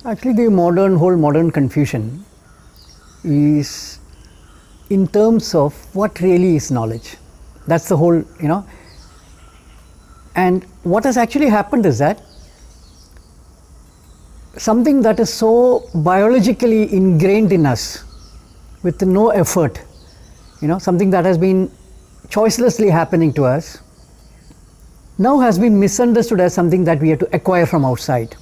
Actually, the whole modern confusion is in terms of what really is knowledge. That's the whole, and what has actually happened is that something that is so biologically ingrained in us with no effort, something that has been choicelessly happening to us, now has been misunderstood as something that we have to acquire from outside.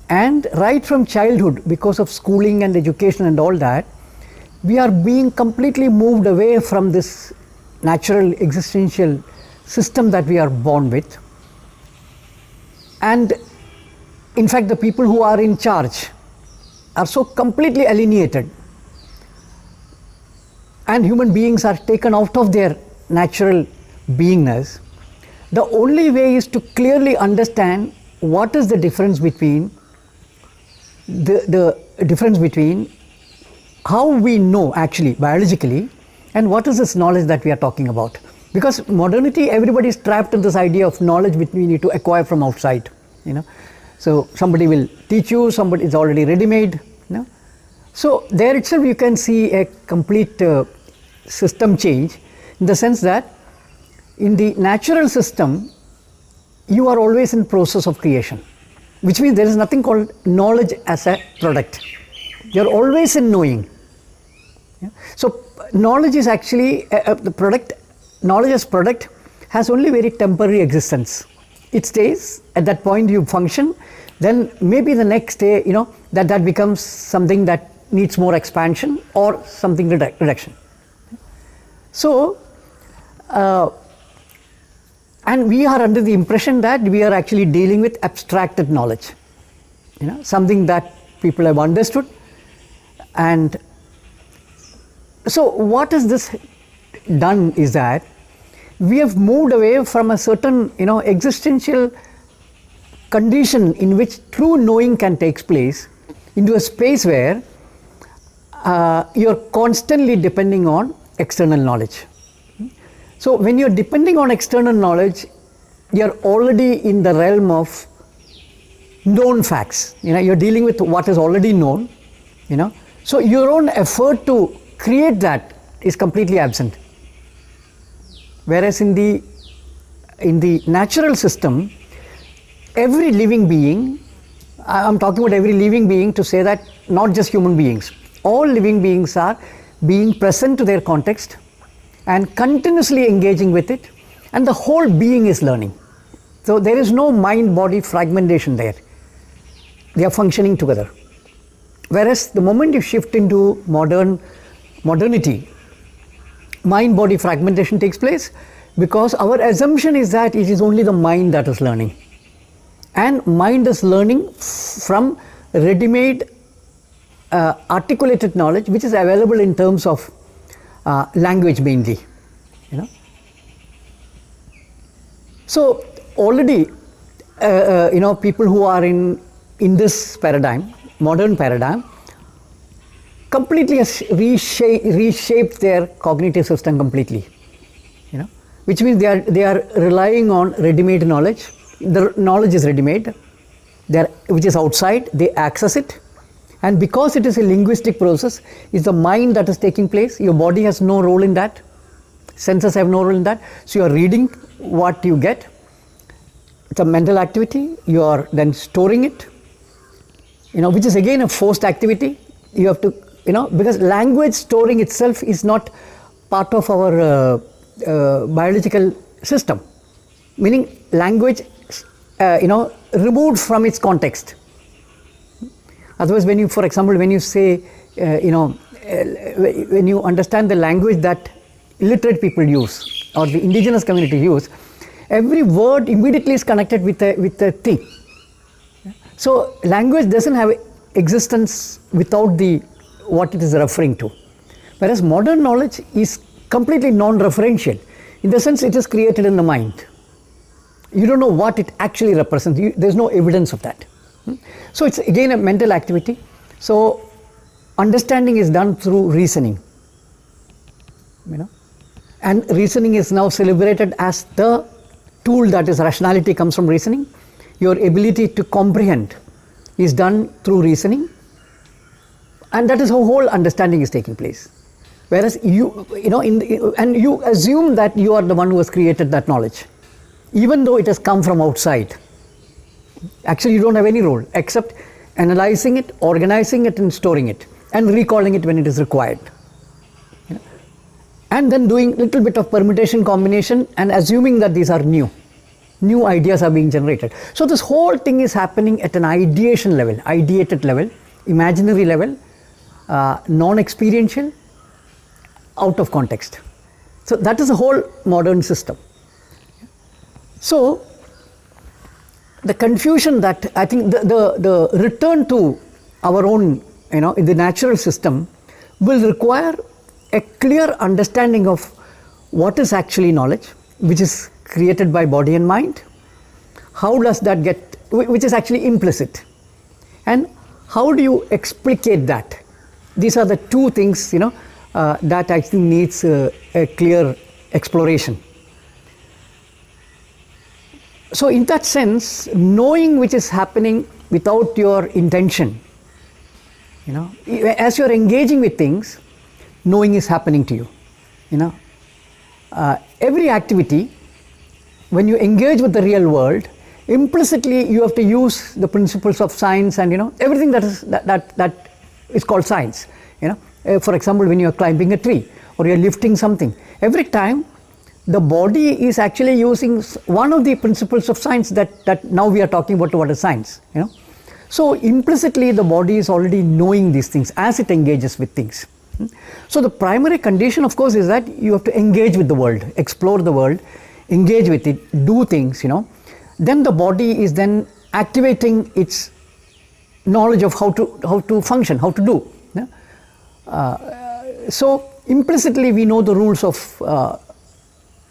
And right from childhood, because of schooling and education and all that, we are being completely moved away from this natural existential system that we are born with. And in fact, the people who are in charge are so completely alienated, and human beings are taken out of their natural beingness. The only way is to clearly understand what is the difference between the difference between how we know actually biologically and what is this knowledge that we are talking about. Because modernity, everybody is trapped in this idea of knowledge which we need to acquire from outside. So somebody will teach you, somebody is already ready-made. So there itself you can see a complete system change, in the sense that in the natural system you are always in process of creation, which means there is nothing called knowledge as a product. You are always in knowing. So knowledge is actually the product. Knowledge as product has only very temporary existence. It stays at that point, you function, then maybe the next day that becomes something that needs more expansion or something reduction. So and we are under the impression that we are actually dealing with abstracted knowledge, something that people have understood. And so what has this done is that we have moved away from a certain existential condition in which true knowing can take place into a space where you are constantly depending on external knowledge. So when you are depending on external knowledge, you are already in the realm of known facts. You are dealing with what is already known. So your own effort to create that is completely absent. Whereas in the natural system, every living being, I'm talking about every living being to say that not just human beings, all living beings are being present to their context and continuously engaging with it, and the whole being is learning. So there is no mind-body fragmentation there. They are functioning together. Whereas the moment you shift into modernity, mind-body fragmentation takes place, because our assumption is that it is only the mind that is learning. And mind is learning from ready-made articulated knowledge which is available in terms of language mainly. So already people who are in this paradigm, modern paradigm, completely has reshaped their cognitive system completely, which means they are relying on ready-made knowledge. The knowledge is ready-made, which is outside, they access it, and because it is a linguistic process, it's the mind that is taking place. Your body has no role in that, senses have no role in that. So you are reading what you get, it's a mental activity, you are then storing it, which is again a forced activity. You have to, because language storing itself is not part of our biological system, meaning language removed from its context. Otherwise, when you, for example, when you say, when you understand the language that illiterate people use or the indigenous community use, every word immediately is connected with a thing. So language doesn't have existence without what it is referring to. Whereas modern knowledge is completely non-referential, in the sense it is created in the mind. You don't know what it actually represents. There's no evidence of that. So it's again a mental activity. So understanding is done through reasoning. And reasoning is now celebrated as the tool, that is rationality comes from reasoning. Your ability to comprehend is done through reasoning, and that is how whole understanding is taking place. Whereas and you assume that you are the one who has created that knowledge, even though it has come from outside. Actually, you don't have any role except analyzing it, organizing it, and storing it, and recalling it when it is required. And then doing little bit of permutation, combination, and assuming that these are new ideas are being generated. So this whole thing is happening at an ideation level, ideated level, imaginary level, non-experiential, out of context. So that is a whole modern system. So the confusion that I think the return to our own, in the natural system will require a clear understanding of what is actually knowledge, which is created by body and mind. How does that get, which is actually implicit, and how do you explicate that? These are the two things, that I think needs a clear exploration. So in that sense, knowing which is happening without your intention, as you are engaging with things, knowing is happening to you. Every activity, when you engage with the real world, implicitly you have to use the principles of science and everything that is called science. For example, when you are climbing a tree or you are lifting something, every time the body is actually using one of the principles of science that now we are talking about what is science. So implicitly the body is already knowing these things as it engages with things. So the primary condition, of course, is that you have to engage with the world, explore the world, engage with it, do things. Then the body is then activating its knowledge of how to function, how to do. So implicitly we know the rules of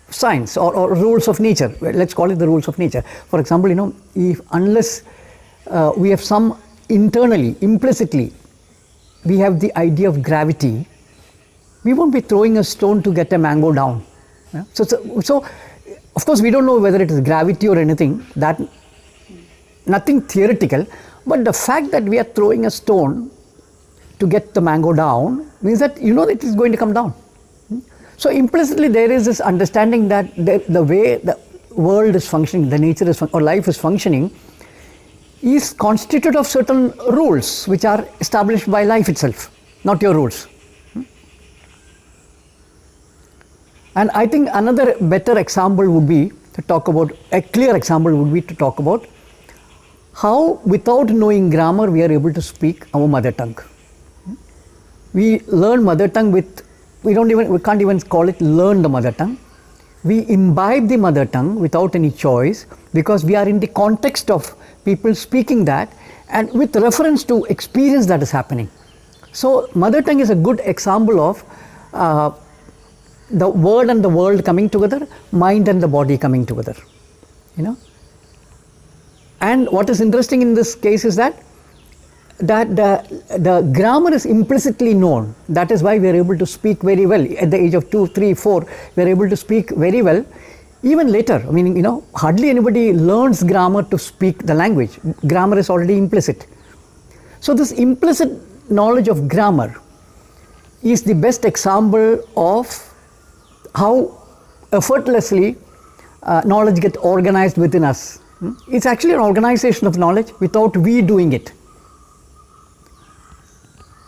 science or rules of nature. Let's call it the rules of nature. For example, unless we have some internally, implicitly, we have the idea of gravity, we won't be throwing a stone to get a mango down. So of course we don't know whether it is gravity or anything, that nothing theoretical, but the fact that we are throwing a stone to get the mango down means that it is going to come down. So implicitly there is this understanding that the way the world is functioning, the nature is or life is functioning, is constituted of certain rules which are established by life itself, not your rules. And I think another better example would be to talk about, a clear example would be to talk about how without knowing grammar we are able to speak our mother tongue. We learn mother tongue with, we can't even call it learn the mother tongue. We imbibe the mother tongue without any choice because we are in the context of people speaking that and with reference to experience that is happening. So mother tongue is a good example of the word and the world coming together, mind and the body coming together. And what is interesting in this case is that the grammar is implicitly known. That is why we are able to speak very well. At the age of 2, 3, 4, we are able to speak very well. Even later, hardly anybody learns grammar to speak the language. Grammar is already implicit. So this implicit knowledge of grammar is the best example of how effortlessly knowledge gets organized within us. It's actually an organization of knowledge without we doing it.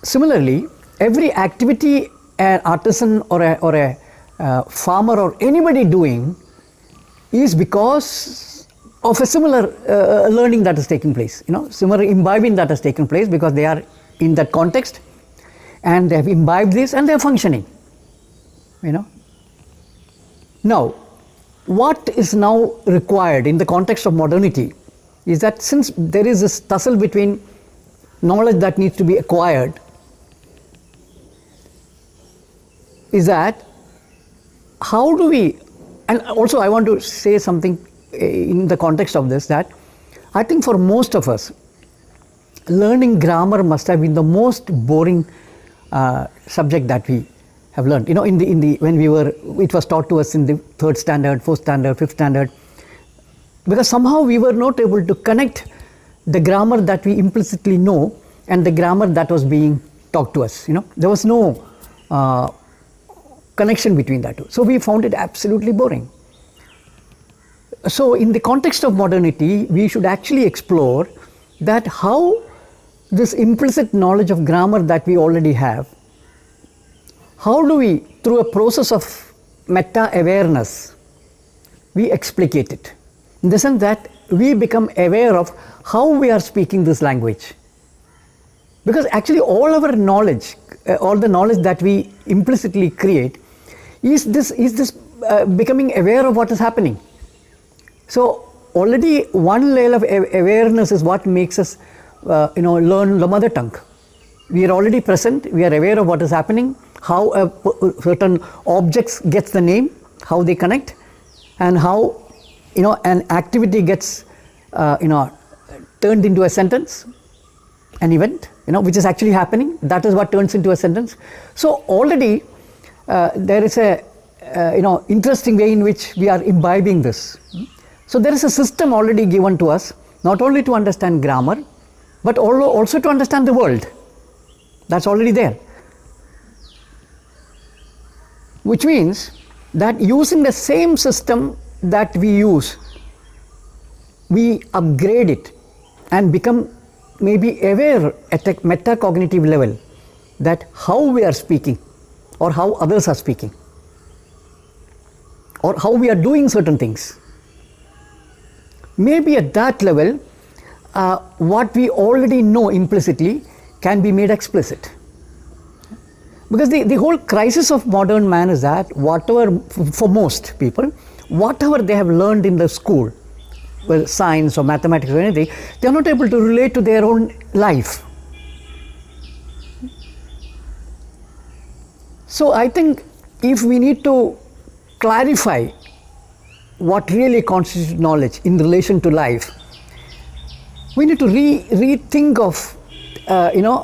Similarly, every activity an artisan or a farmer or anybody doing is because of a similar learning that is taking place, similar imbibing that has taken place because they are in that context and they have imbibed this and they are functioning, Now, what is now required in the context of modernity is that since there is this tussle between knowledge that needs to be acquired, is that how do we, and also I want to say something in the context of this, that I think for most of us, learning grammar must have been the most boring subject that we have learned. When it was taught to us in the 3rd standard, 4th standard, 5th standard, because somehow we were not able to connect the grammar that we implicitly know and the grammar that was being taught to us. There was no connection between that two. So we found it absolutely boring. So in the context of modernity, we should actually explore that how this implicit knowledge of grammar that we already have, how do we, through a process of meta-awareness, we explicate it. In the sense that we become aware of how we are speaking this language. Because actually all our knowledge, all the knowledge that we implicitly create, is this becoming aware of what is happening. So already one layer of awareness is what makes us learn the mother tongue. We are already present, we are aware of what is happening, how certain objects gets the name, how they connect, and how an activity gets turned into a sentence, an event, which is actually happening. That is what turns into a sentence. So already there is a interesting way in which we are imbibing this. So there is a system already given to us, not only to understand grammar, but also to understand the world. That's already there. Which means that using the same system that we use, we upgrade it and become maybe aware at a metacognitive level that how we are speaking or how others are speaking or how we are doing certain things. Maybe at that level, what we already know implicitly can be made explicit. Because the whole crisis of modern man is that whatever, for most people, whatever they have learned in the school, well, science or mathematics or anything, they are not able to relate to their own life. So I think if we need to clarify what really constitutes knowledge in relation to life, we need to rethink of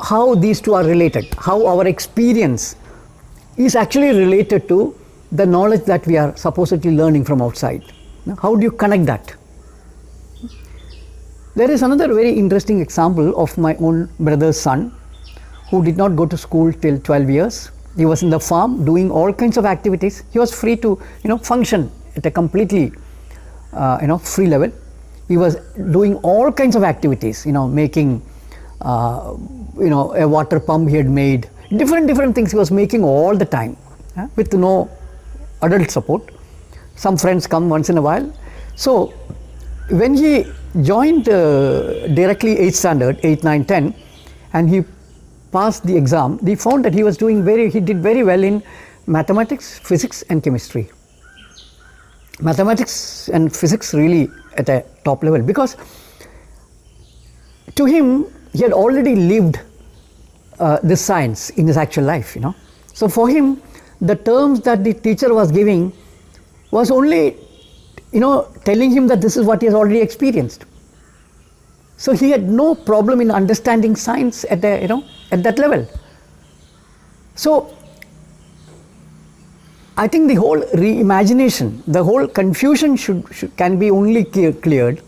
how these two are related, how our experience is actually related to the knowledge that we are supposedly learning from outside. How do you connect that? There is another very interesting example of my own brother's son who did not go to school till 12 years. He was in the farm doing all kinds of activities. He was free to function at a completely free level. He was doing all kinds of activities, making a water pump he had made, different things he was making all the time with no adult support. Some friends come once in a while. So when he joined directly 8th standard, 8, 9, 10, and he passed the exam, he found that he did very well in mathematics, physics and chemistry. Mathematics and physics really at a top level, because to him he had already lived this science in his actual life. So for him, the terms that the teacher was giving was only telling him that this is what he has already experienced. So he had no problem in understanding science at that level. So I think the whole reimagination, the whole confusion can be only cleared.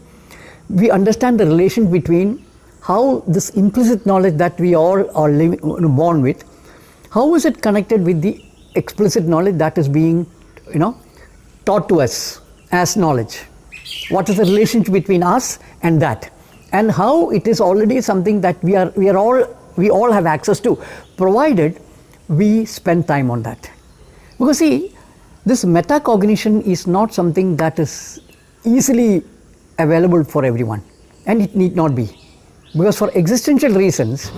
We understand the relation between how this implicit knowledge that we all are born with, how is it connected with the explicit knowledge that is being taught to us as knowledge. What is the relationship between us and that, and how it is already something that we all have access to, provided we spend time on that. Because see, this metacognition is not something that is easily available for everyone, and it need not be, because for existential reasons,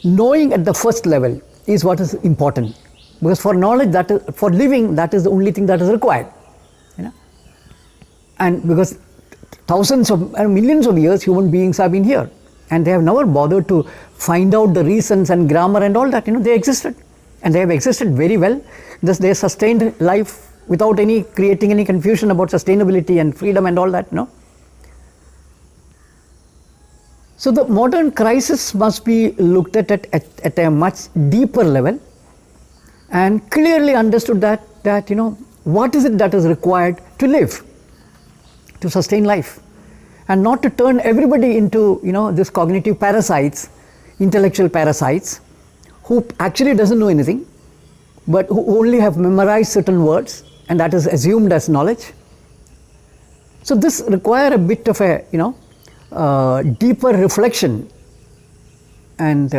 knowing at the first level is what is important. Because for knowledge, for living, that is the only thing that is required. And because thousands of millions of years human beings have been here, and they have never bothered to find out the reasons and grammar and all that. They existed, and they have existed very well. Thus they sustained life without creating any confusion about sustainability and freedom and all that. So the modern crisis must be looked at a much deeper level, and clearly understood that what is it that is required to live, to sustain life. and not to turn everybody into, this cognitive parasites, intellectual parasites, who actually doesn't know anything, but who only have memorized certain words, and that is assumed as knowledge. So this requires a bit of a, deeper reflection and,